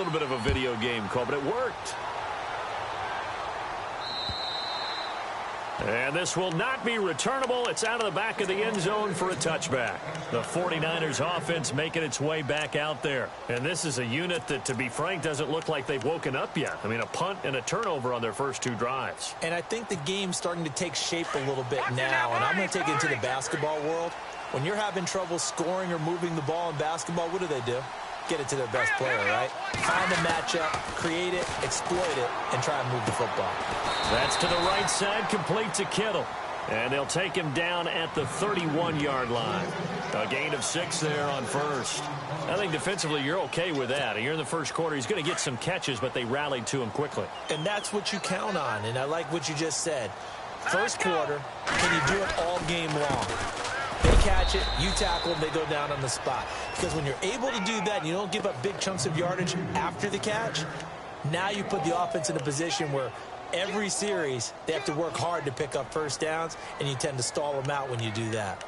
little bit of a video game call, but it worked. And this will not be returnable. It's out of the back of the end zone for a touchback. The 49ers offense making its way back out there. And this is a unit that, to be frank, doesn't look like they've woken up yet. I mean, a punt and a turnover on their first 2 drives. And I think the game's starting to take shape a little bit now. And I'm going to take it into the basketball world. When you're having trouble scoring or moving the ball in basketball, what do? Get it to their best player, right? Find a matchup, create it, exploit it, and try and move the football. That's to the right side, complete to Kittle. And they'll take him down at the 31-yard line. A gain of 6 there on first. I think defensively you're okay with that. You're in the first quarter. He's going to get some catches, but they rallied to him quickly. And that's what you count on, and I like what you just said. First quarter, can you do it all game long? They catch it, you tackle them, they go down on the spot. Because when you're able to do that and you don't give up big chunks of yardage after the catch, now you put the offense in a position where every series they have to work hard to pick up first downs, and you tend to stall them out when you do that.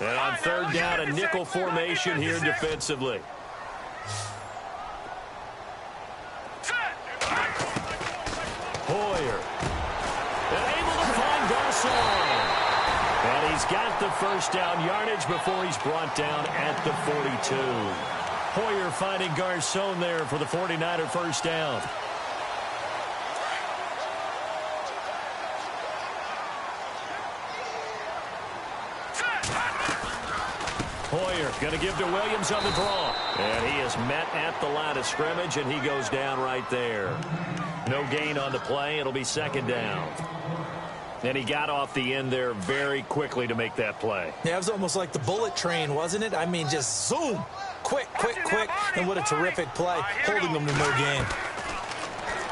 And on third down, a nickel formation here defensively. Hoyer. And he's got the first down yardage before he's brought down at the 42. Hoyer finding Garcon there for the 49er first down. Hoyer going to give to Williams on the draw. And he is met at the line of scrimmage, and he goes down right there. No gain on the play. It'll be second down. And he got off the end there very quickly to make that play. Yeah, it was almost like the bullet train, wasn't it? I mean, just zoom. Quick, quick, quick. And what a terrific play, holding them to no gain.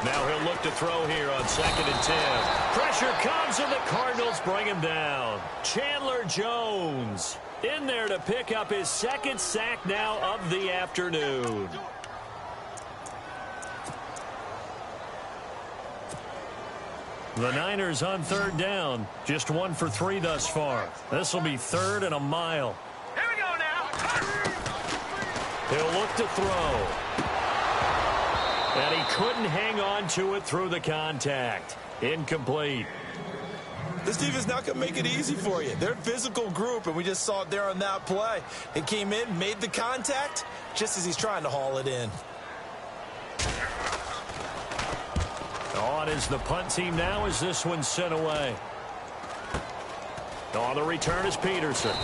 Now he'll look to throw here on 2nd and 10. Pressure comes, and the Cardinals bring him down. Chandler Jones in there to pick up his 2nd sack now of the afternoon. The Niners on third down. Just 1 for 3 thus far. This will be 3rd and a mile. Here we go now. He'll look to throw. And he couldn't hang on to it through the contact. Incomplete. This defense not going to make it easy for you. They're a physical group, and we just saw it there on that play. It came in, made the contact, just as he's trying to haul it in. On is the punt team now as this one's sent away. On the return is Peterson.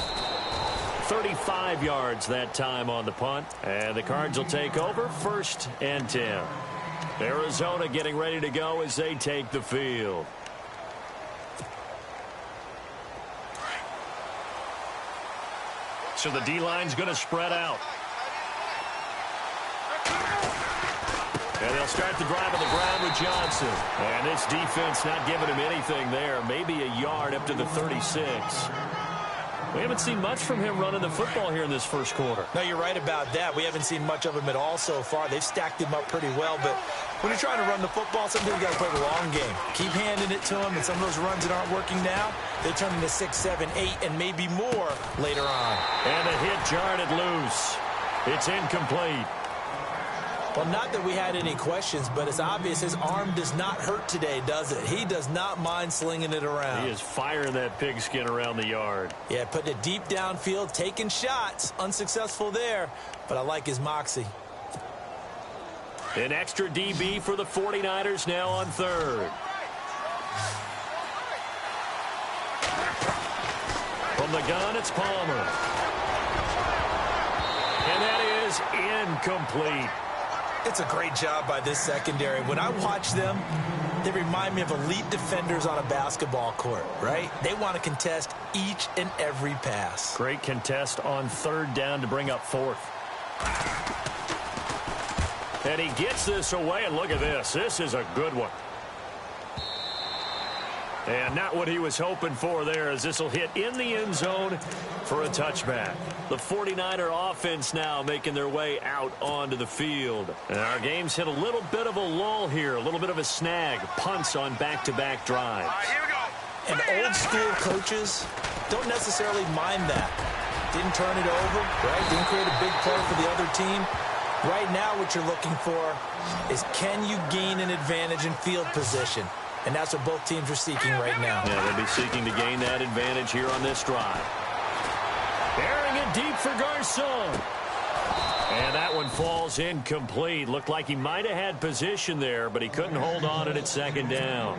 35 yards that time on the punt. And the Cards will take over 1st and 10. Arizona getting ready to go as they take the field. So the D-line's going to spread out. And they'll start the drive on the ground with Johnson. And this defense not giving him anything there. Maybe a yard up to the 36. We haven't seen much from him running the football here in this first quarter. No, you're right about that. We haven't seen much of him at all so far. They've stacked him up pretty well. But when you're trying to run the football, sometimes you got to play the long game. Keep handing it to him. And some of those runs that aren't working now, they turn into 6, 7, 8, and maybe more later on. And a hit jarred it loose. It's incomplete. Well, not that we had any questions, but it's obvious his arm does not hurt today, does it? He does not mind slinging it around. He is firing that pigskin around the yard. Yeah, putting it deep downfield, taking shots. Unsuccessful there, but I like his moxie. An extra DB for the 49ers now on third. From the gun, it's Palmer. And that is incomplete. It's a great job by this secondary. When I watch them, they remind me of elite defenders on a basketball court, right? They want to contest each and every pass. Great contest on third down to bring up 4th. And he gets this away, and look at this. This is a good one. And not what he was hoping for there, as this will hit in the end zone for a touchback. The 49er offense now making their way out onto the field. And our game's hit a little bit of a lull here, a little bit of a snag. Punts on back-to-back drives. Here we go. And old school coaches don't necessarily mind that. Didn't turn it over, right? Didn't create a big play for the other team. Right now, what you're looking for is, can you gain an advantage in field position? And that's what both teams are seeking right now. Yeah, they'll be seeking to gain that advantage here on this drive. Bearing it deep for Garcon. And that one falls incomplete. Looked like he might have had position there, but he couldn't hold on at second down.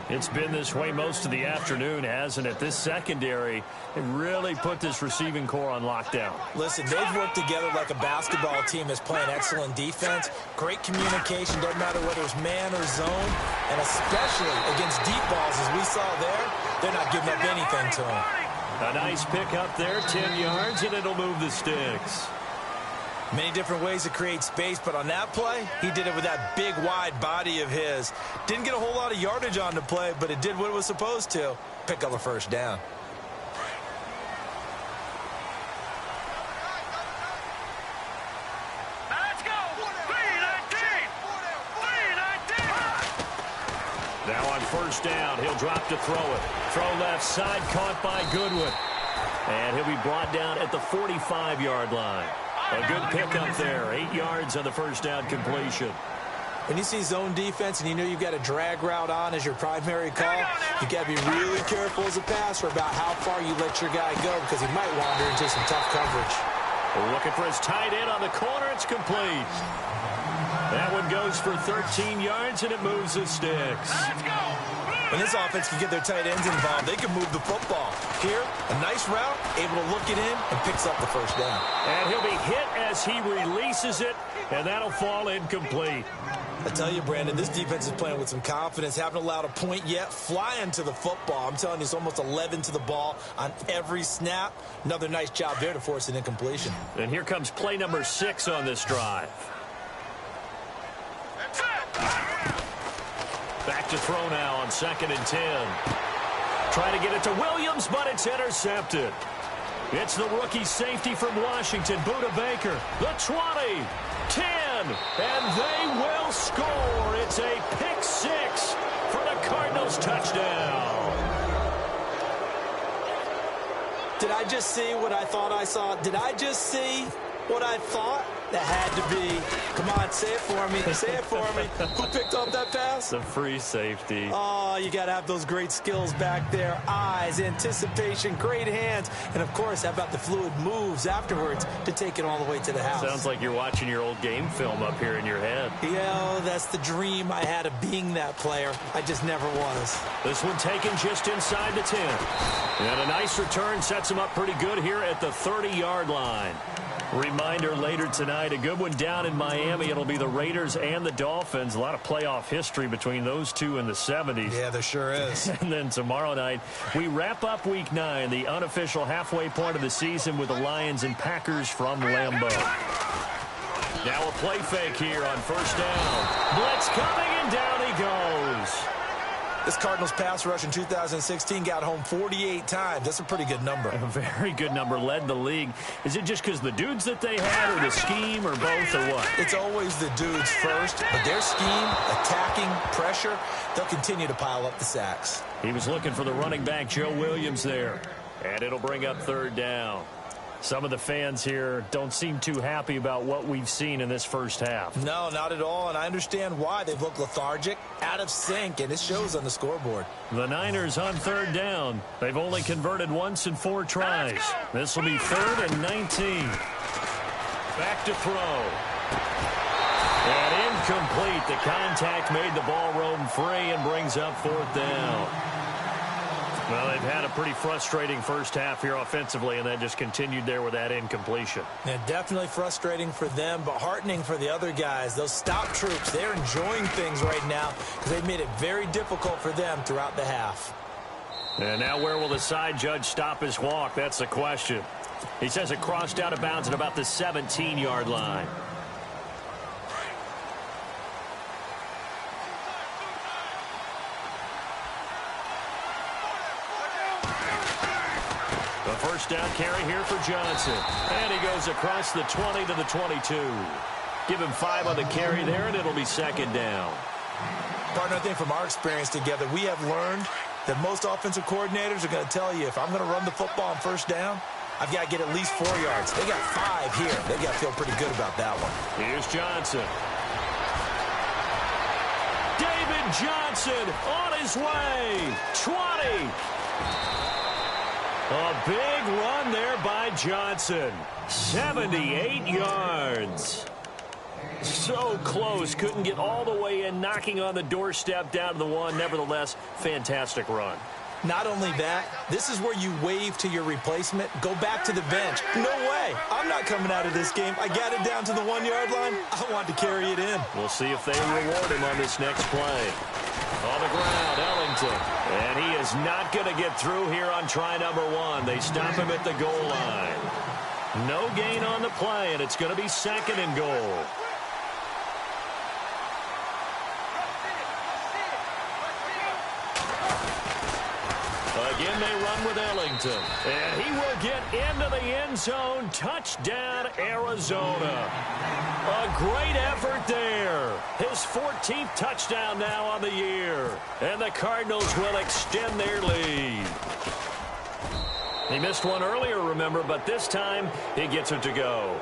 It's been this way most of the afternoon, hasn't it? This secondary, it really put this receiving core on lockdown. Listen, they've worked together like a basketball team that's playing excellent defense. Great communication, doesn't matter whether it's man or zone. And especially against deep balls, as we saw there, they're not giving up anything to them. A nice pick up there, 10 yards, and it'll move the sticks. Many different ways to create space, but on that play, he did it with that big, wide body of his. Didn't get a whole lot of yardage on the play, but it did what it was supposed to. Pick up a first down. Let's go. 3-19. Now on first down, he'll drop to throw it. Throw left side, caught by Goodwin. And he'll be brought down at the 45-yard line. A good pickup there. 8 yards on the first down completion. When you see zone defense and you know you've got a drag route on as your primary call, you've got to be really careful as a passer about how far you let your guy go, because he might wander into some tough coverage. Looking for his tight end on the corner. It's complete. That one goes for 13 yards, and it moves the sticks. Let's go. When this offense can get their tight ends involved, they can move the football. Here, a nice route, able to look it in, and picks up the first down. And he'll be hit as he releases it, and that'll fall incomplete. I tell you, Brandon, this defense is playing with some confidence. Haven't allowed a point yet. Flying to the football. I'm telling you, it's almost 11 to the ball on every snap. Another nice job there to force an incompletion. And here comes play number 6 on this drive. Back to throw now on 2nd and 10. Trying to get it to Williams, but it's intercepted. It's the rookie safety from Washington, Budda Baker. The 20, 10, and they will score. It's a pick 6 for the Cardinals touchdown. Did I just see what I thought I saw? Did I just see what I thought? That had to be. Come on, say it for me. Say it for me. Who picked up that pass? The free safety. Oh, you got to have those great skills back there. Eyes, anticipation, great hands. And, of course, how about the fluid moves afterwards to take it all the way to the house? Sounds like you're watching your old game film up here in your head. Yeah, that's the dream I had of being that player. I just never was. This one taken just inside the 10. And a nice return sets him up pretty good here at the 30-yard line. Reminder later tonight, a good one down in Miami. It'll be the Raiders and the Dolphins. A lot of playoff history between those two in the 70s. Yeah, there sure is. And then tomorrow night, we wrap up Week 9, the unofficial halfway point of the season with the Lions and Packers from Lambeau. Now a play fake here on first down. Blitz coming, and down he goes. This Cardinals pass rush in 2016 got home 48 times. That's a pretty good number. A very good number, led the league. Is it just because the dudes that they had, or the scheme, or both, or what? It's always the dudes first, but their scheme, attacking, pressure, they'll continue to pile up the sacks. He was looking for the running back, Joe Williams, there. And it'll bring up third down. Some of the fans here don't seem too happy about what we've seen in this first half. No, not at all, and I understand why. They've looked lethargic, out of sync, and it shows on the scoreboard. The Niners on third down. They've only converted once in 4 tries. This will be 3rd and 19. Back to throw. And incomplete. The contact made the ball roam free and brings up 4th down. Well, they've had a pretty frustrating first half here offensively, and then just continued there with that incompletion. Yeah, definitely frustrating for them, but heartening for the other guys. Those stop troops, they're enjoying things right now because they've made it very difficult for them throughout the half. And now where will the side judge stop his walk? That's the question. He says it crossed out of bounds at about the 17-yard line. The first down carry here for Johnson. And he goes across the 20 to the 22. Give him 5 on the carry there, and it'll be 2nd down. Partner, I think from our experience together, we have learned that most offensive coordinators are going to tell you, if I'm going to run the football on first down, I've got to get at least 4 yards. They got 5 here. They got to feel pretty good about that one. Here's Johnson. David Johnson on his way. 20. A big run there by Johnson. 78 yards. So close. Couldn't get all the way in, knocking on the doorstep down to the 1. Nevertheless, fantastic run. Not only that, this is where you wave to your replacement, go back to the bench. No way. I'm not coming out of this game. I got it down to the 1-yard line. I want to carry it in. We'll see if they reward him on this next play. On the ground, Ellington. And he is not going to get through here on try number 1. They stop him at the goal line. No gain on the play, and it's going to be 2nd and goal. Again, they run with Ellington. And he will get into the end zone. Touchdown, Arizona. A great effort there. His 14th touchdown now on the year. And the Cardinals will extend their lead. He missed one earlier, remember, but this time he gets it to go.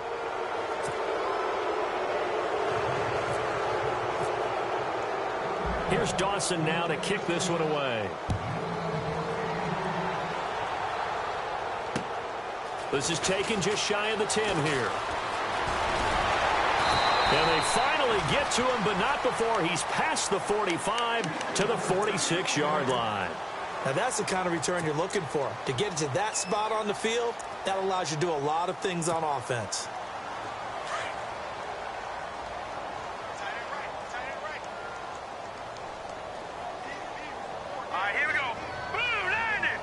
Here's Dawson now to kick this one away. This is taken just shy of the 10 here. And they finally get to him, but not before he's past the 45 to the 46-yard line. Now, that's the kind of return you're looking for. To get to that spot on the field, that allows you to do a lot of things on offense. All right, here we go. Blue landing.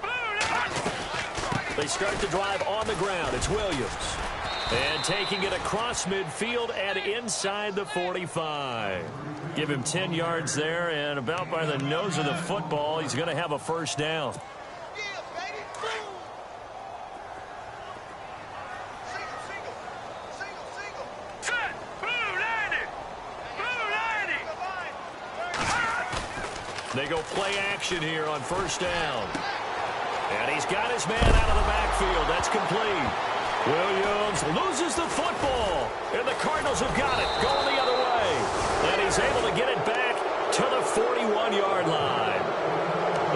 Blue landing. They start the drive on the ground. It's Williams. And taking it across midfield and inside the 45. Give him 10 yards there, and about by the nose of the football, he's going to have a first down. Set. Blue landing. Blue landing. They go play action here on first down. And he's got his man out of the backfield. That's complete. Williams loses the football. And the Cardinals have got it. Going the other way. And he's able to get it back to the 41-yard line.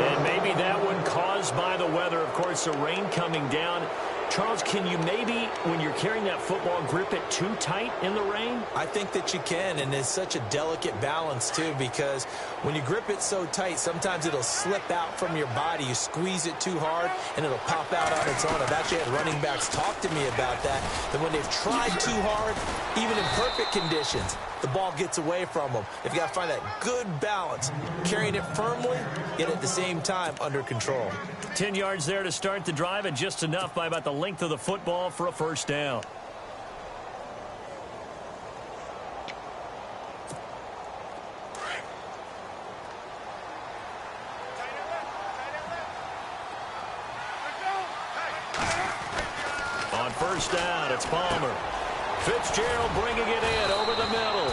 And maybe that one caused by the weather. Of course, the rain coming down. Charles, can you maybe, when you're carrying that football, grip it too tight in the rain? I think that you can, and it's such a delicate balance, too, because when you grip it so tight, sometimes it'll slip out from your body. You squeeze it too hard, and it'll pop out on its own. I've actually had running backs talk to me about that when they've tried too hard, even in perfect conditions, the ball gets away from them. They've got to find that good balance, carrying it firmly, yet at the same time under control. 10 yards there to start the drive, and just enough by about the length of the football for a first down. On first down, it's Palmer. Fitzgerald bringing it in over the middle.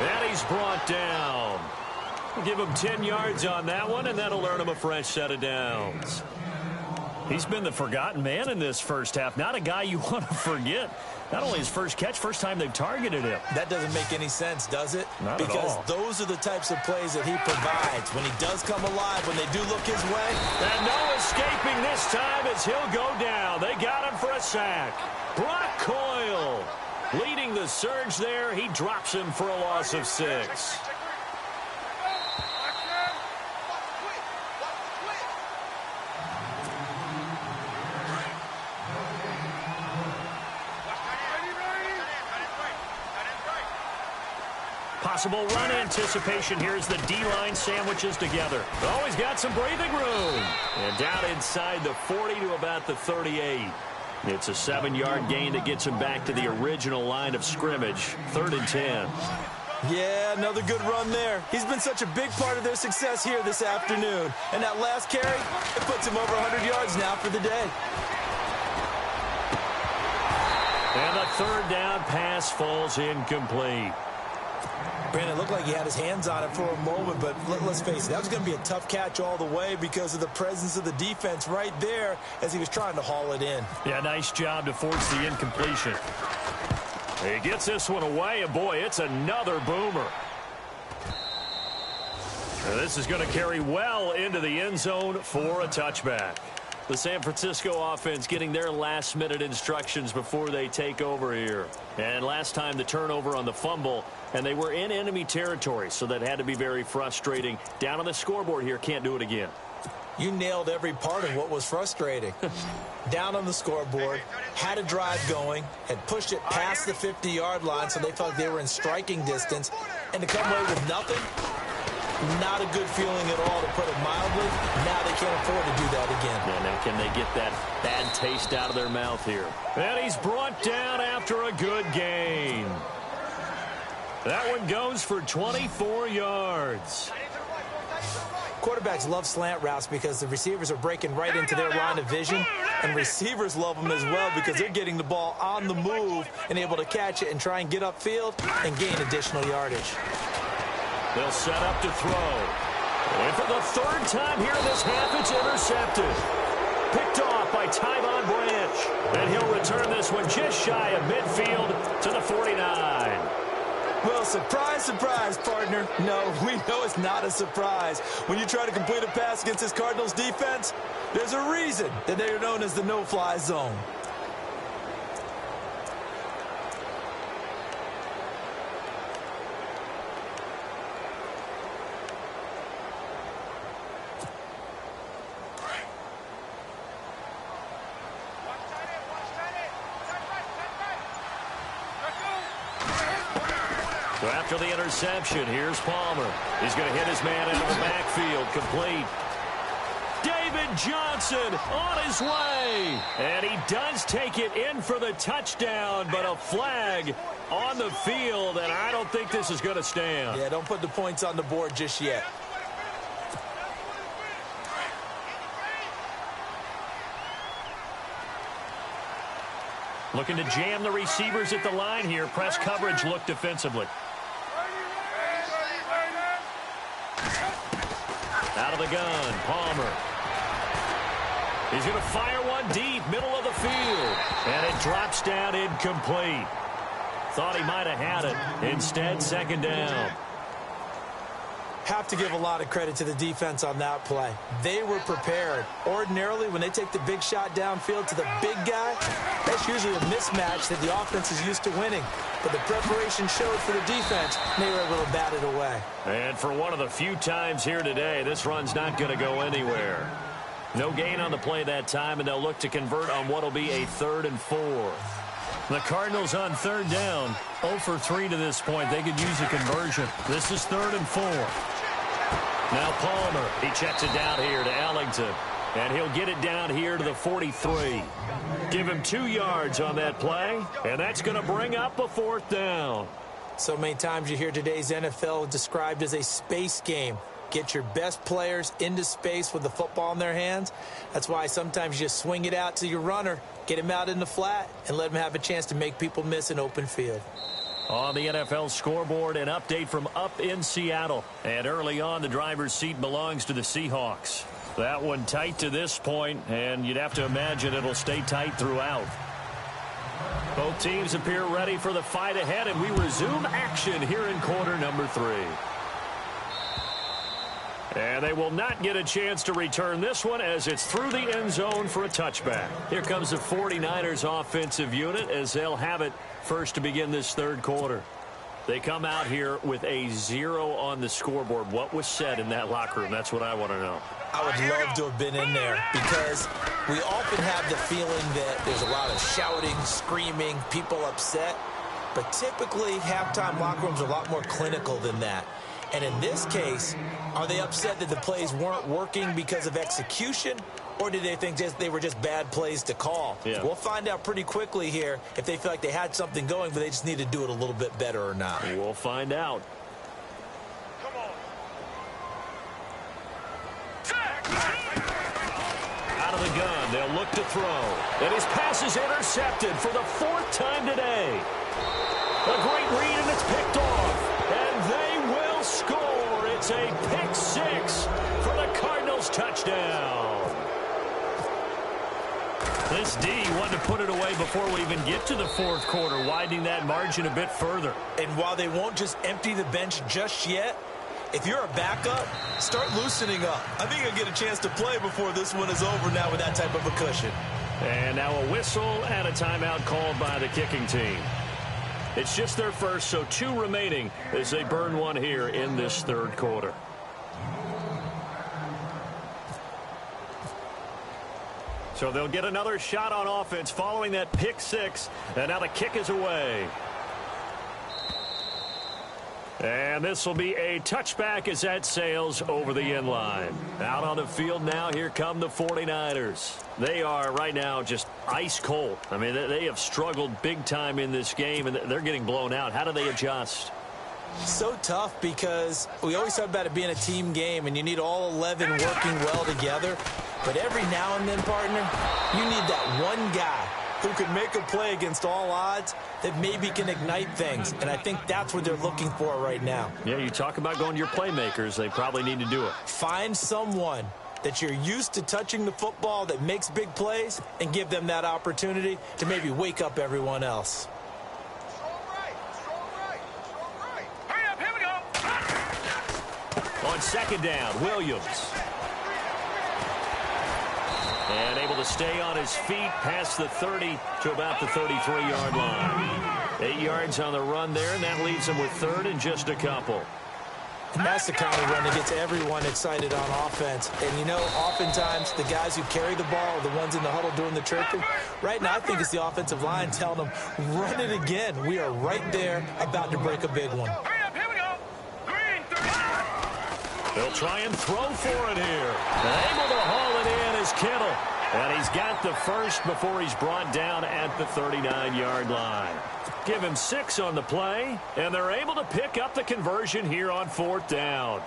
And he's brought down. We'll give him 10 yards on that one, and that'll earn him a fresh set of downs. He's been the forgotten man in this first half. Not a guy you want to forget. Not only his first catch, first time they've targeted him. That doesn't make any sense, does it? Not at all. Because those are the types of plays that he provides. When he does come alive, when they do look his way. And no escaping this time as he'll go down. They got him for a sack. Brock Coyle leading the surge there. He drops him for a loss of 6. Possible run anticipation here as the D-line sandwiches together. Always got some breathing room. And down inside the 40 to about the 38. It's a 7-yard gain that gets him back to the original line of scrimmage. 3rd and 10. Yeah, another good run there. He's been such a big part of their success here this afternoon. And that last carry, it puts him over 100 yards now for the day. And the 3rd down pass falls incomplete. Brandon, it looked like he had his hands on it for a moment, but let's face it, that was going to be a tough catch all the way because of the presence of the defense right there as he was trying to haul it in. Yeah, nice job to force the incompletion. He gets this one away, and boy, it's another boomer. And this is going to carry well into the end zone for a touchback. The San Francisco offense getting their last-minute instructions before they take over here. And last time the turnover on the fumble, and they were in enemy territory, so that had to be very frustrating. Down on the scoreboard here, can't do it again. You nailed every part of what was frustrating. Down on the scoreboard, had a drive going, had pushed it past the 50-yard line so they felt like they were in striking distance, and to come away with nothing, not a good feeling at all, to put it mildly. Now they can't afford to do that again. Yeah, now can they get that bad taste out of their mouth here? And he's brought down after a good gain. That one goes for 24 yards. Quarterbacks love slant routes because the receivers are breaking right into their line of vision, and receivers love them as well because they're getting the ball on the move and able to catch it and try and get upfield and gain additional yardage. They'll set up to throw. And for the third time here in this half, it's intercepted. Picked off by Tyvon Branch. And he'll return this one just shy of midfield to the 49. Well, surprise, surprise, partner. No, we know it's not a surprise. When you try to complete a pass against this Cardinals defense, there's a reason that they are known as the no-fly zone. So after the interception, here's Palmer. He's going to hit his man out of the backfield, complete. David Johnson on his way. And he does take it in for the touchdown, but a flag on the field, and I don't think this is going to stand. Yeah, don't put the points on the board just yet. Looking to jam the receivers at the line here. Press coverage look defensively. Out of the gun, Palmer. He's going to fire one deep, middle of the field. And it drops down incomplete. Thought he might have had it. Instead, second down. Have to give a lot of credit to the defense on that play. They were prepared. Ordinarily, when they take the big shot downfield to the big guy, that's usually a mismatch that the offense is used to winning. But the preparation showed for the defense, and they were able to bat it away. And for one of the few times here today, this run's not going to go anywhere. No gain on the play that time, and they'll look to convert on what will be a 3rd and 4. The Cardinals on third down, 0 for 3 to this point. They could use a conversion. This is 3rd and 4. Now Palmer, he checks it down here to Ellington. And he'll get it down here to the 43. Give him 2 yards on that play, and that's going to bring up a 4th down. So many times you hear today's NFL described as a space game. Get your best players into space with the football in their hands. That's why sometimes you just swing it out to your runner, get him out in the flat, and let him have a chance to make people miss an open field. On the NFL scoreboard, an update from up in Seattle. And early on, the driver's seat belongs to the Seahawks. That one tight to this point, and you'd have to imagine it'll stay tight throughout. Both teams appear ready for the fight ahead, and we resume action here in quarter number 3. And they will not get a chance to return this one as it's through the end zone for a touchback. Here comes the 49ers offensive unit as they'll have it first to begin this 3rd quarter. They come out here with a 0 on the scoreboard. What was said in that locker room? That's what I want to know. I would love to have been in there because we often have the feeling that there's a lot of shouting, screaming, people upset. But typically, halftime locker rooms are a lot more clinical than that. And in this case, are they upset that the plays weren't working because of execution, or did they think they were just bad plays to call? Yeah. We'll find out pretty quickly here if they feel like they had something going, but they just need to do it a little bit better or not. We'll find out. Out of the gun, they'll look to throw. And his pass is intercepted for the 4th time today. A great read, and it's picked off. And It's a pick six for the Cardinals touchdown. This D wanted to put it away before we even get to the fourth quarter, widening that margin a bit further. And while they won't just empty the bench just yet, if you're a backup, start loosening up. I think you'll get a chance to play before this one is over now with that type of a cushion. And now a whistle and a timeout called by the kicking team. It's just their first, so 2 remaining as they burn one here in this third quarter. So they'll get another shot on offense following that pick six, and now the kick is away. And this will be a touchback as that sails over the end line. Out on the field now, here come the 49ers. They are right now just ice cold. I mean, they have struggled big time in this game, and they're getting blown out. How do they adjust? So tough because we always talk about it being a team game, and you need all 11 working well together. But every now and then, partner, you need that one guy who can make a play against all odds that maybe can ignite things. And I think that's what they're looking for right now. Yeah, you talk about going to your playmakers. They probably need to do it. Find someone that you're used to touching the football that makes big plays and give them that opportunity to maybe wake up everyone else. Hurry up, here we go. On second down, Williams. And able to stay on his feet past the 30 to about the 33-yard line. 8 yards on the run there, and that leaves him with third and just a couple. And that's the kind of run that gets everyone excited on offense. And, you know, oftentimes the guys who carry the ball are the ones in the huddle doing the chirping. Right now, I think it's the offensive line telling them, run it again. We are right there about to break a big one. Hurry up, here we go. Green, 30. They'll try and throw for it here. And able to haul it in is Kittle. And he's got the first before he's brought down at the 39-yard line. Give him 6 on the play, and they're able to pick up the conversion here on fourth down.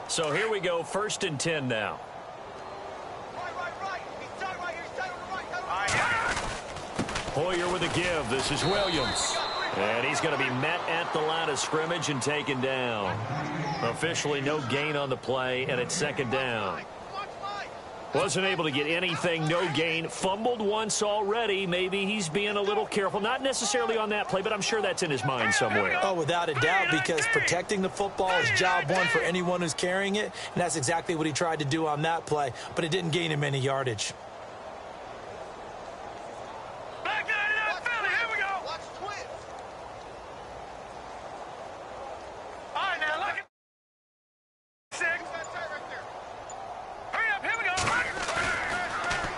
So here we go, 1st and 10 now. Hoyer with a give. This is Williams. And he's going to be met at the line of scrimmage and taken down. Officially no gain on the play, and it's second down. Wasn't able to get anything, no gain. Fumbled once already. Maybe he's being a little careful. Not necessarily on that play, but I'm sure that's in his mind somewhere. Oh, without a doubt, because protecting the football is job one for anyone who's carrying it, and that's exactly what he tried to do on that play, but it didn't gain him any yardage.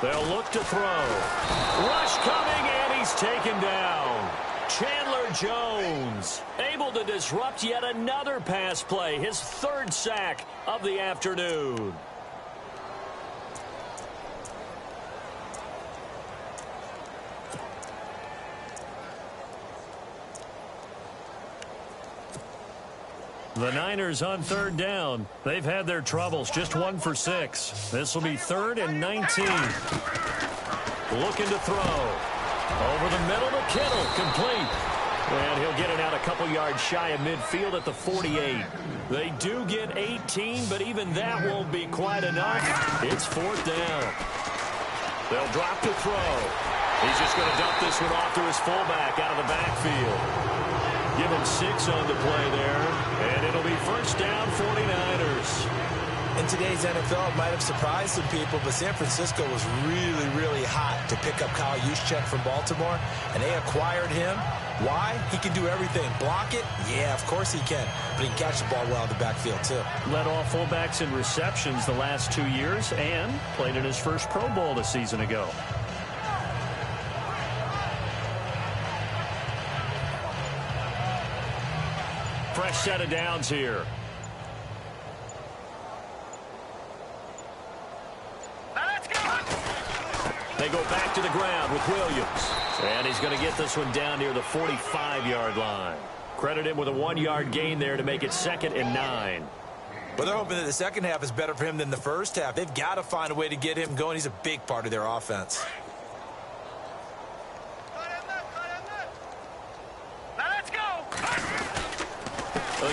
They'll look to throw. Rush coming, and he's taken down. Chandler Jones able to disrupt yet another pass play. His 3rd sack of the afternoon. The Niners on 3rd down. They've had their troubles, just 1 for 6. This will be 3rd and 19. Looking to throw. Over the middle to Kittle, complete. And he'll get it out a couple yards shy of midfield at the 48. They do get 18, but even that won't be quite enough. It's 4th down. They'll drop to throw. He's just going to dump this one off to his fullback out of the backfield. Give him 6 on the play there, and it'll be 1st down, 49ers. In today's NFL, it might have surprised some people, but San Francisco was really, really hot to pick up Kyle Juszczyk from Baltimore, and they acquired him. Why? He can do everything. Block it? Yeah, of course he can, but he can catch the ball well out of the backfield, too. Led all fullbacks in receptions the last 2 years and played in his first Pro Bowl a season ago. Fresh set of downs here. They go back to the ground with Williams. And he's going to get this one down near the 45-yard line. Credit him with a 1-yard gain there to make it 2nd and 9. But they're hoping that the second half is better for him than the first half. They've got to find a way to get him going. He's a big part of their offense. Now let's go.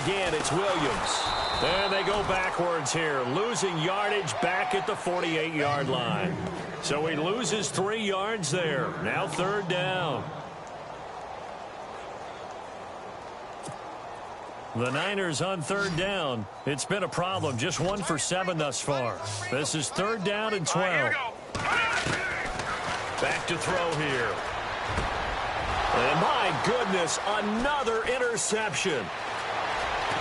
Again, it's Williams. And they go backwards here, losing yardage back at the 48-yard line. So he loses 3 yards there. Now third down. The Niners on third down. It's been a problem. Just 1 for 7 thus far. This is third down and 12. Here we go. Back to throw here. And my goodness, another interception.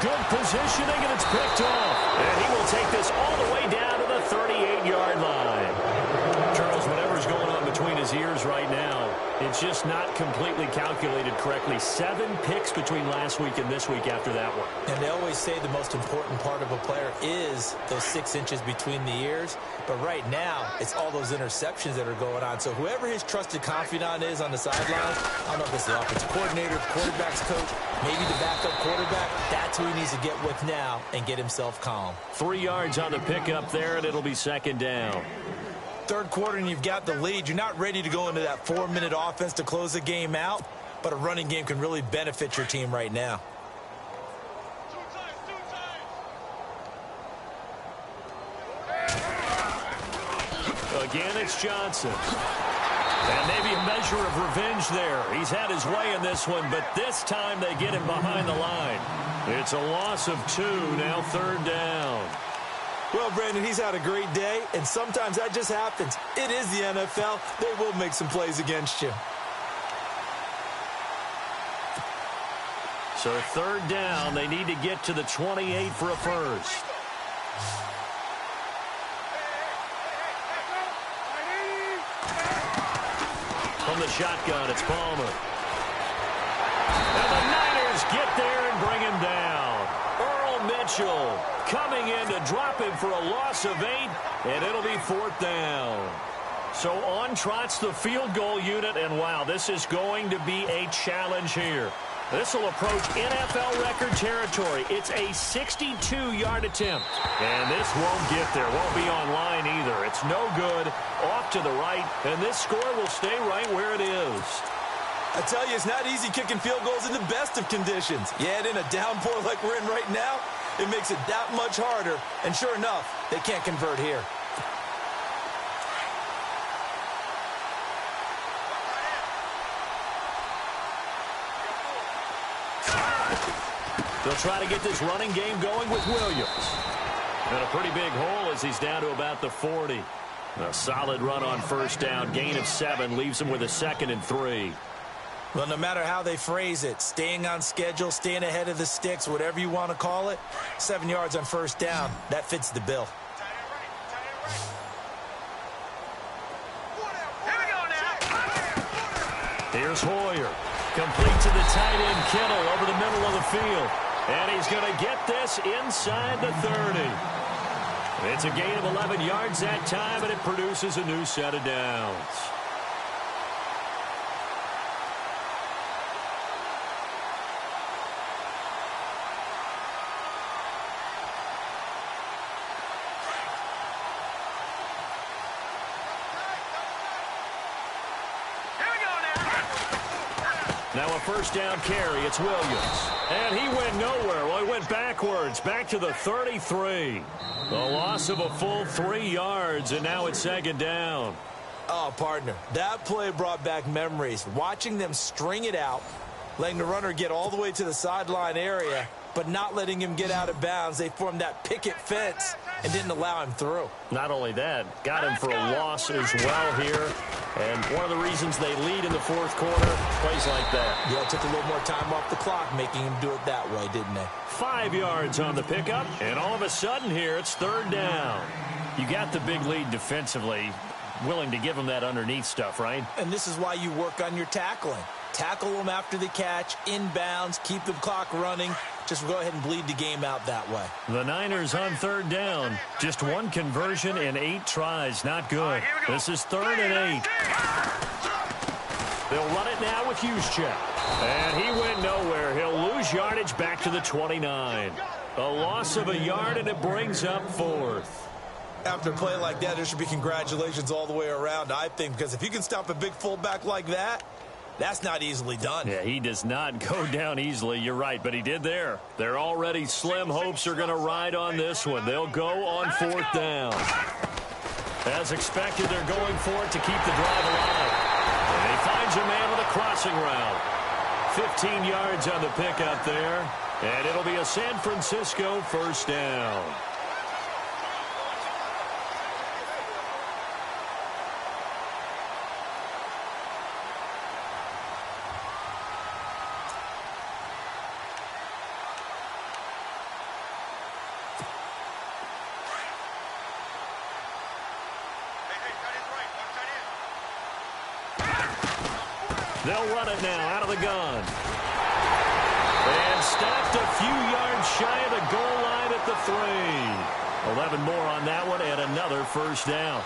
Good positioning, and it's picked off. And he will take this all the way down to the 38-yard line. Charles, whatever's going on between his ears right now, it's just not completely calculated correctly. 7 picks between last week and this week after that one. And they always say the most important part of a player is those 6 inches between the ears. But right now, it's all those interceptions that are going on. So whoever his trusted confidant is on the sideline, I don't know if it's the offensive coordinator, quarterback's coach, maybe the backup quarterback, that's who he needs to get with now and get himself calm. 3 yards on the pickup there, and it'll be second down. Third quarter and you've got the lead. You're not ready to go into that 4-minute offense to close the game out, but a running game can really benefit your team right now. Again, it's Johnson. And maybe a measure of revenge there. He's had his way in this one, but this time they get him behind the line. It's a loss of 2, now third down. Well, Brandon, he's had a great day, and sometimes that just happens. It is the NFL. They will make some plays against you. So third down, they need to get to the 28 for a first. From the shotgun, it's Palmer. And the Niners get there and bring him down. Earl Mitchell coming in to drop him for a loss of 8, and it'll be fourth down. So on trots the field goal unit, and wow, this is going to be a challenge here. This will approach NFL record territory. It's a 62-yard attempt. And this won't get there. Won't be online either. It's no good. Off to the right. And this score will stay right where it is. I tell you, it's not easy kicking field goals in the best of conditions. Yet in a downpour like we're in right now, it makes it that much harder. And sure enough, they can't convert here. They'll try to get this running game going with Williams. And a pretty big hole as he's down to about the 40. A solid run on first down. Gain of 7 leaves him with a 2nd and 3. Well, no matter how they phrase it, staying on schedule, staying ahead of the sticks, whatever you want to call it, 7 yards on first down, that fits the bill. Here we go now. Here's Hoyer. Complete to the tight end, Kittle, over the middle of the field. And he's going to get this inside the 30. It's a gain of 11 yards that time, and it produces a new set of downs. Now a first down carry. It's Williams. And he went nowhere. Well, he went backwards, back to the 33. The loss of a full 3 yards, and now it's second down. Oh, partner, that play brought back memories. Watching them string it out, letting the runner get all the way to the sideline area, but not letting him get out of bounds. They formed that picket fence and didn't allow him through. Not only that, got him for a loss as well here. And one of the reasons they lead in the fourth quarter, plays like that. Yeah, it took a little more time off the clock, making him do it that way, didn't they? 5 yards on the pickup, and all of a sudden here, it's third down. You got the big lead defensively, willing to give them that underneath stuff, right? And this is why you work on your tackling. Tackle them after the catch, inbounds, keep the clock running. Just go ahead and bleed the game out that way. The Niners on third down. Just 1 conversion in 8 tries. Not good. This is 3rd and 8. They'll run it now with Juszczyk. And he went nowhere. He'll lose yardage back to the 29. A loss of a yard, and it brings up 4th. After a play like that, there should be congratulations all the way around, I think, because if you can stop a big fullback like that, that's not easily done. Yeah, he does not go down easily. You're right, but he did there. Their already slim hopes are going to ride on this one. They'll go on 4th down. As expected, they're going for it to keep the drive alive. And he finds a man with a crossing route. 15 yards on the pickup there. And it'll be a San Francisco 1st down. They'll run it now out of the gun. And stopped a few yards shy of the goal line at the 3. 11 more on that one and another 1st down.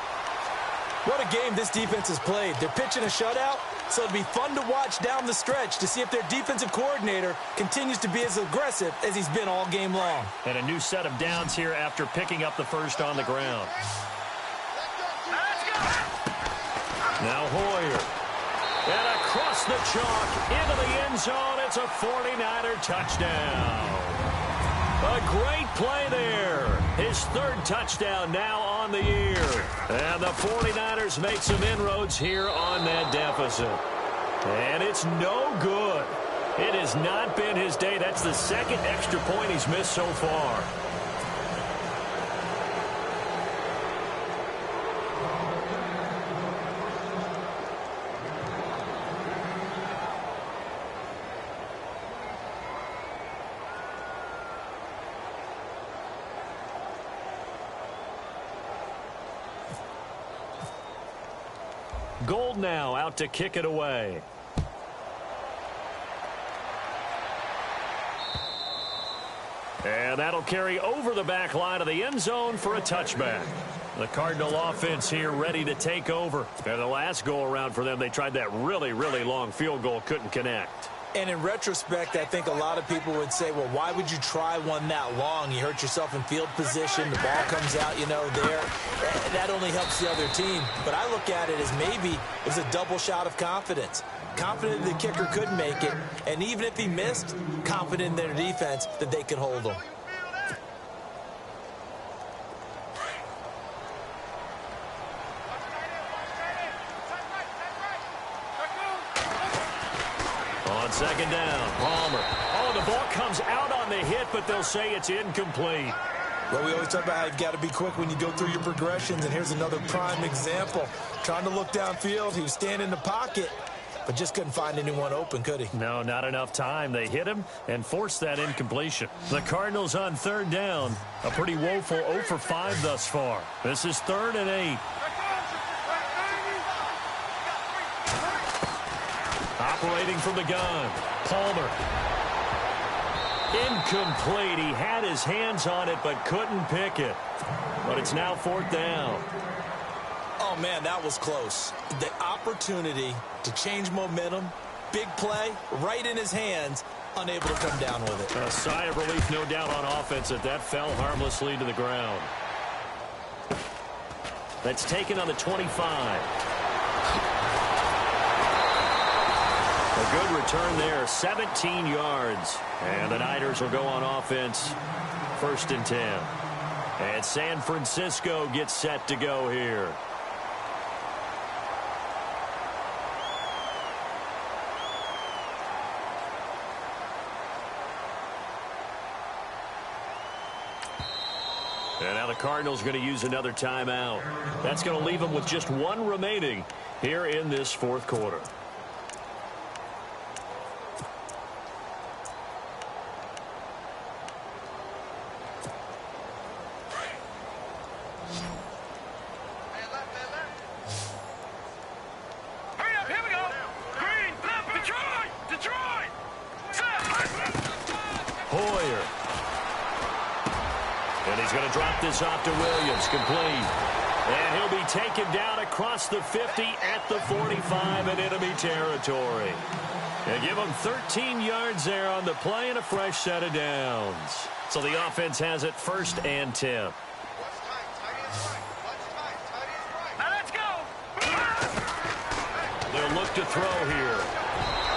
What a game this defense has played. They're pitching a shutout, so it'll be fun to watch down the stretch to see if their defensive coordinator continues to be as aggressive as he's been all game long. And a new set of downs here after picking up the 1st on the ground. Now Hoyer. And across the chalk into the end zone. It's a 49er touchdown. A great play there. His 3rd touchdown now on the year. And the 49ers make some inroads here on that deficit. And it's no good. It has not been his day. That's the 2nd extra point he's missed so far. Gold now out to kick it away. And that'll carry over the back line of the end zone for a touchback. The Cardinal offense here ready to take over. And the last go-around for them, they tried that really, really long field goal, couldn't connect. And in retrospect, I think a lot of people would say, well, why would you try one that long? You hurt yourself in field position. The ball comes out, there. That only helps the other team. But I look at it as maybe it was a double shot of confidence. Confident the kicker could make it. And even if he missed, confident in their defense that they could hold him. On 2nd down, Palmer. Oh, the ball comes out on the hit, but they'll say it's incomplete. Well, we always talk about how you've got to be quick when you go through your progressions, and here's another prime example. Trying to look downfield, he was standing in the pocket, but just couldn't find anyone open, could he? No, not enough time. They hit him and forced that incompletion. The Cardinals on 3rd down. A pretty woeful 0 for 5 thus far. This is 3rd and 8. Operating from the gun, Palmer. Incomplete. He had his hands on it but couldn't pick it. But it's now 4th down. Oh, man, that was close. The opportunity to change momentum, big play, right in his hands, unable to come down with it. A sigh of relief, no doubt, on offense that fell harmlessly to the ground. That's taken on the 25. A good return there, 17 yards. And the Niners will go on offense, 1st and 10. And San Francisco gets set to go here. And now the Cardinals are going to use another timeout. That's going to leave them with just 1 remaining here in this 4th quarter. This off to Williams, complete. And he'll be taken down across the 50 at the 45 in enemy territory. They give them 13 yards there on the play and a fresh set of downs. So the offense has it 1st and 10. Now let's go. They'll look to throw here.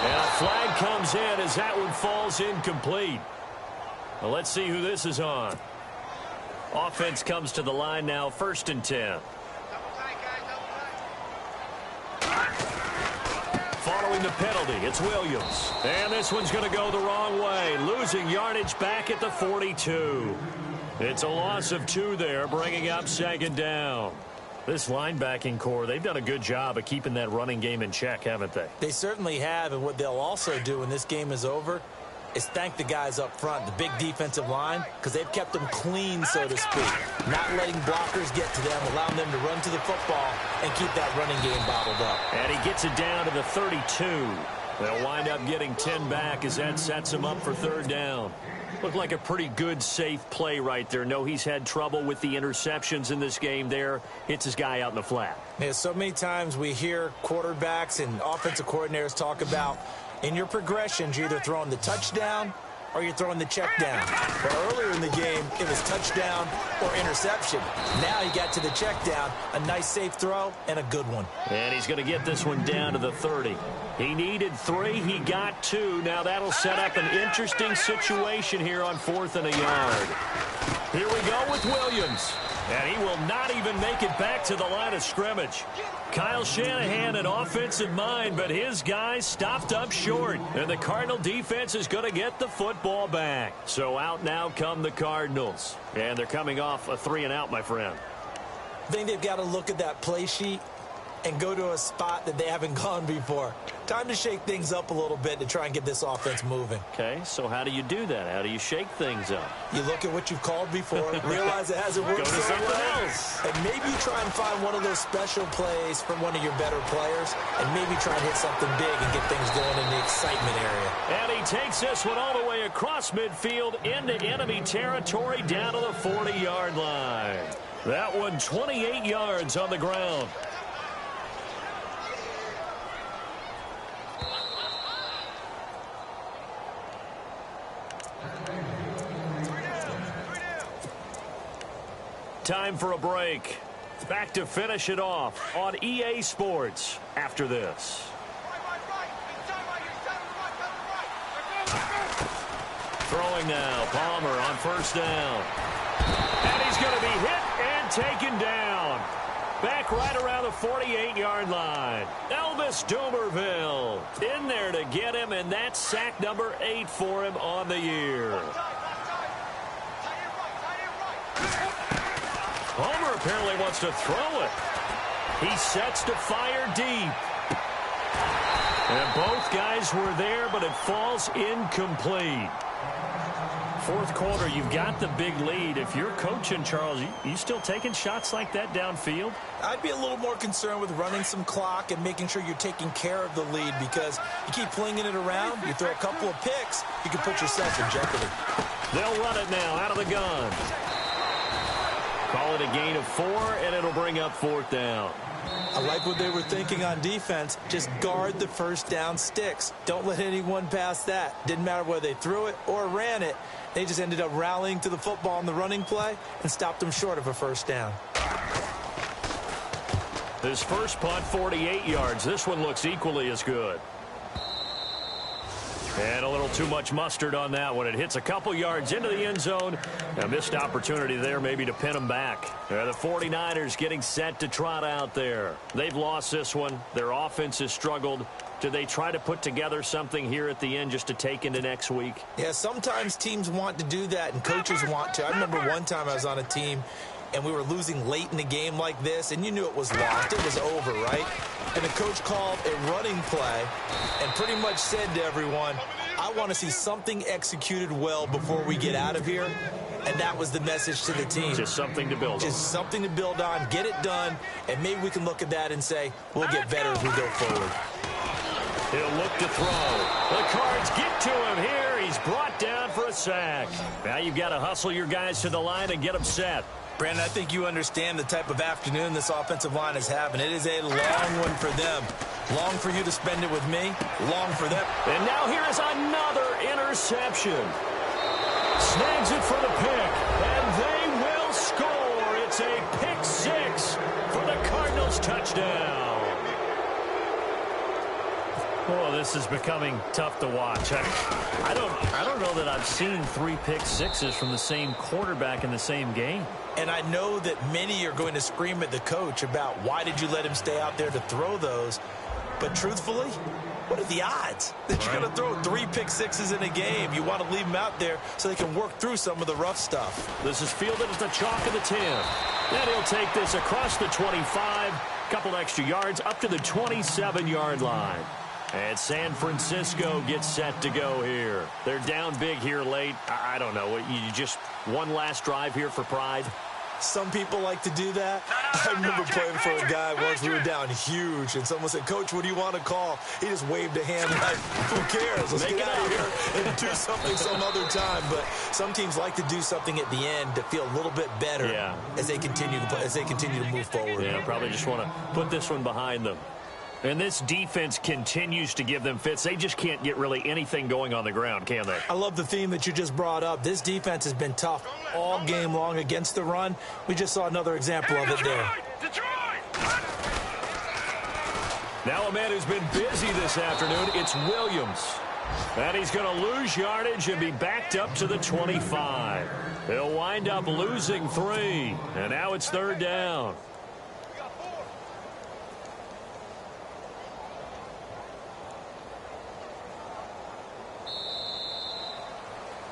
And a flag comes in as that one falls incomplete. Well, let's see who this is on. Offense comes to the line now, 1st and 10. Following the penalty, it's Williams. And this one's going to go the wrong way, losing yardage back at the 42. It's a loss of 2 there, bringing up 2nd down. This linebacking core, they've done a good job of keeping that running game in check, haven't they? They certainly have, and what they'll also do when this game is over is thank the guys up front, the big defensive line, because they've kept them clean, so to speak. Not letting blockers get to them, allowing them to run to the football and keep that running game bottled up. And he gets it down to the 32. They'll wind up getting 10 back as that sets him up for 3rd down. Looked like a pretty good, safe play right there. No, he's had trouble with the interceptions in this game there. Hits his guy out in the flat. Yeah, so many times we hear quarterbacks and offensive coordinators talk about in your progressions, you're either throwing the touchdown or you're throwing the check down. But earlier in the game, it was touchdown or interception. Now he got to the check down, a nice safe throw, and a good one. And he's going to get this one down to the 30. He needed 3. He got 2. Now that'll set up an interesting situation here on 4th and a yard. Here we go with Williams. And he will not even make it back to the line of scrimmage. Kyle Shanahan an offensive mind, but his guys stopped up short. And the Cardinal defense is going to get the football back. So out now come the Cardinals. And they're coming off a 3-and-out, my friend. I think they've got to look at that play sheet and go to a spot that they haven't gone before. Time to shake things up a little bit to try and get this offense moving. Okay, so how do you do that? How do you shake things up? You look at what you've called before, realize it hasn't worked so well, and maybe you try and find one of those special plays from one of your better players, and maybe try and hit something big and get things going in the excitement area. And he takes this one all the way across midfield into enemy territory down to the 40-yard line. That one 28 yards on the ground. Time for a break. Back to finish it off on EA Sports after this. Throwing now, Palmer on 1st down. And he's going to be hit and taken down. Back right around the 48-yard line. Elvis Dumerville in there to get him, and that's sack number 8 for him on the year. Homer apparently wants to throw it. He sets to fire deep. And both guys were there, but it falls incomplete. 4th quarter, you've got the big lead. If you're coaching, Charles, you still taking shots like that downfield? I'd be a little more concerned with running some clock and making sure you're taking care of the lead, because you keep flinging it around, you throw a couple of picks, you can put yourself in jeopardy. They'll run it now out of the gun. Call it a gain of 4, and it'll bring up 4th down. I like what they were thinking on defense. Just guard the 1st down sticks. Don't let anyone pass that. Didn't matter whether they threw it or ran it. They just ended up rallying to the football on the running play and stopped them short of a 1st down. His first punt, 48 yards. This one looks equally as good. And a little too much mustard on that one. It hits a couple yards into the end zone. A missed opportunity there maybe to pin them back. The 49ers getting set to trot out there. They've lost this one. Their offense has struggled. Do they try to put together something here at the end just to take into next week? Yeah, sometimes teams want to do that and coaches want to. I remember one time I was on a team and we were losing late in the game like this, and you knew it was lost. It was over, right? And the coach called a running play and pretty much said to everyone, I want to see something executed well before we get out of here. And that was the message to the team. Just something to build on. Just something to build on, get it done, and maybe we can look at that and say, we'll get better as we go forward. He'll look to throw. The Cards get to him here. He's brought down for a sack. Now you've got to hustle your guys to the line and get them set. Brandon, I think you understand the type of afternoon this offensive line is having. It is a long one for them. Long for you to spend it with me, long for them. And now here is another interception. Snags it for the pick, and they will score. It's a pick six for the Cardinals touchdown. Oh, this is becoming tough to watch. I don't know that I've seen 3 pick sixes from the same quarterback in the same game. And I know that many are going to scream at the coach about why did you let him stay out there to throw those. But truthfully, what are the odds that you're going to throw 3 pick sixes in a game? You want to leave them out there so they can work through some of the rough stuff. This is fielded at the chalk of the 10. Then he'll take this across the 25, couple extra yards up to the 27-yard line. And San Francisco gets set to go here. They're down big here late. I don't know. You just one last drive here for pride? Some people like to do that. I remember playing for a guy once. We were down huge, and someone said, "Coach, what do you want to call?" He just waved a hand like, "Who cares? Let's get out of here and do something some other time." But some teams like to do something at the end to feel a little bit better as they continue to play, as they continue to move forward. Yeah, probably just want to put this one behind them. And this defense continues to give them fits. They just can't get really anything going on the ground, can they? I love the theme that you just brought up. This defense has been tough all game long against the run. We just saw another example of it there. Now a man who's been busy this afternoon, it's Williams. And he's going to lose yardage and be backed up to the 25. He'll wind up losing 3. And now it's 3rd down.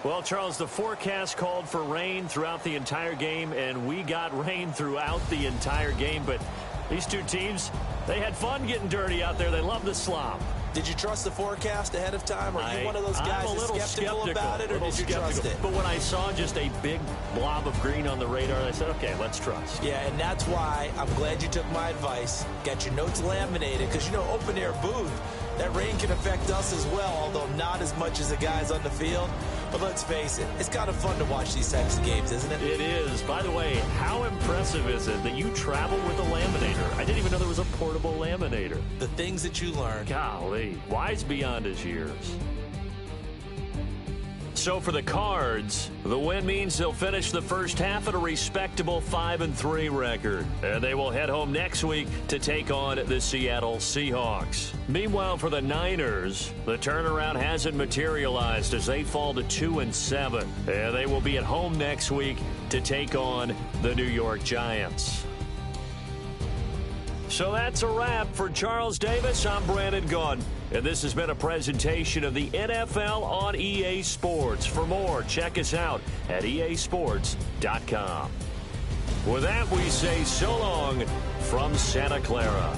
Well, Charles, the forecast called for rain throughout the entire game, and we got rain throughout the entire game. But these two teams, they had fun getting dirty out there. They love the slop. Did you trust the forecast ahead of time? Are you one of those guys that's skeptical about it, or did you trust it? But when I saw just a big blob of green on the radar, I said, okay, let's trust. Yeah, and that's why I'm glad you took my advice. Got your notes laminated, because, you know, open-air booth, that rain can affect us as well, although not as much as the guys on the field. But let's face it, it's kind of fun to watch these types of games, isn't it? It is. By the way, how impressive is it that you travel with a laminator? I didn't even know there was a portable laminator. The things that you learn. Golly, wise beyond his years. So for the Cards, the win means they'll finish the first half at a respectable 5-3 record. And they will head home next week to take on the Seattle Seahawks. Meanwhile, for the Niners, the turnaround hasn't materialized as they fall to 2-7. And they will be at home next week to take on the New York Giants. So that's a wrap. For Charles Davis, I'm Brandon Gaudin. And this has been a presentation of the NFL on EA Sports. For more, check us out at easports.com. With that, we say so long from Santa Clara.